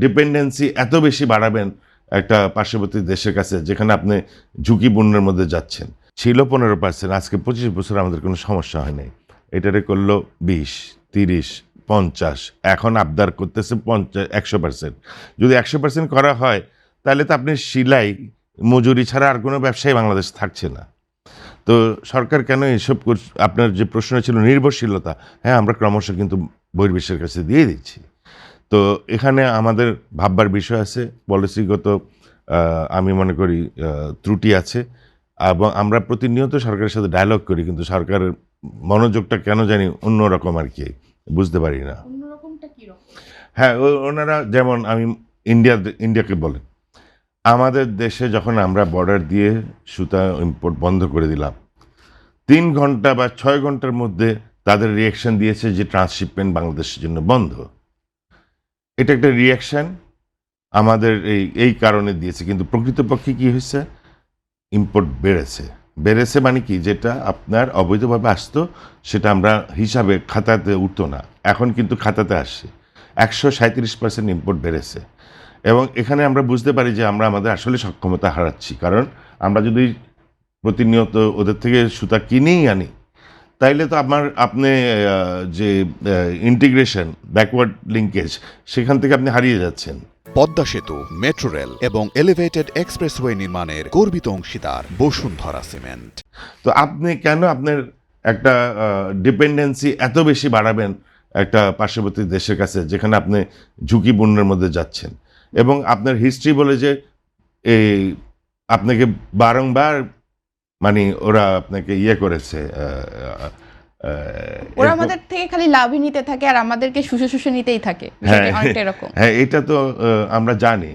Dependency এত বেশি বাড়াবেন একটা পার্শ্ববর্তী দেশের কাছে যেখানে আপনি ঝুঁকিপূর্ণের মধ্যে যাচ্ছেন। ছিল 15%, আজকে 25 বছর আমাদের কোনো সমস্যা হয় নাই। এটারে করলো 20, 30, 50, এখন আবদার করতেছে 100%। যদি 100% করা হয় তাহলে তো আপনি সিলাই মজুরি ছাড়া আর কোনো ব্যবসায়ী বাংলাদেশ থাকছে না। তো সরকার কেন এসব আপনার যে প্রশ্ন ছিল নির্ভরশীলতা, হ্যাঁ আমরা ক্রমশ কিন্তু বহির্বিশ্বের কাছে দিয়ে দিচ্ছি। তো এখানে আমাদের ভাববার বিষয় আছে, পলিসিগত আমি মনে করি ত্রুটি আছে এবং আমরা প্রতিনিয়ত সরকারের সাথে ডায়ালগ করি, কিন্তু সরকারের মনোযোগটা কেন জানি অন্যরকম আর কি, বুঝতে পারি না। হ্যাঁ, ওনারা যেমন আমি ইন্ডিয়াকে বলেন, আমাদের দেশে যখন আমরা বর্ডার দিয়ে সুতা ইম্পোর্ট বন্ধ করে দিলাম, 3 ঘন্টা বা 6 ঘন্টার মধ্যে তাদের রিয়াকশন দিয়েছে যে ট্রান্সশিপমেন্ট বাংলাদেশের জন্য বন্ধ। এটা একটা রিয়াকশন আমাদের এই কারণে দিয়েছে, কিন্তু প্রকৃতপক্ষে কি হয়েছে, ইম্পোর্ট বেড়েছে মানে কি, যেটা আপনার অবৈধভাবে আসতো সেটা আমরা হিসাবে খাতাতে উঠতো না, এখন কিন্তু খাতাতে আসছে। 137% ইম্পোর্ট বেড়েছে এবং এখানে আমরা বুঝতে পারি যে আমরা আমাদের আসলে সক্ষমতা হারাচ্ছি, কারণ আমরা যদি প্রতিনিয়ত ওদের থেকে সুতা কিনেই আনি তাইলে তো আপনি যে ইন্টিগ্রেশন ব্যাকওয়ার্ড লিঙ্কেজ সেখান থেকে আপনি হারিয়ে যাচ্ছেন। পদ্মা সেতু, মেট্রো রেল এবং এলিভেটেড এক্সপ্রেসওয়ে নির্মাণের গর্বিত অংশীদার বসুন্ধরা সিমেন্ট। তো আপনি কেন আপনার একটা ডিপেন্ডেন্সি এত বেশি বাড়াবেন একটা পার্শ্ববর্তী দেশের কাছে যেখানে আপনি ঝুঁকিপূর্ণের মধ্যে যাচ্ছেন, এবং আপনার হিস্ট্রি বলে যে এই আপনাকে বারংবার মানে ওরা আপনাকে করেছে, ওরা আমাদের থেকে খালি লাভই নিতে থাকে আর আমাদেরকে শুষে শুষে নিতেই থাকে, হ্যাঁ অনেকটা এরকম। হ্যাঁ, এটা তো আমরা জানি।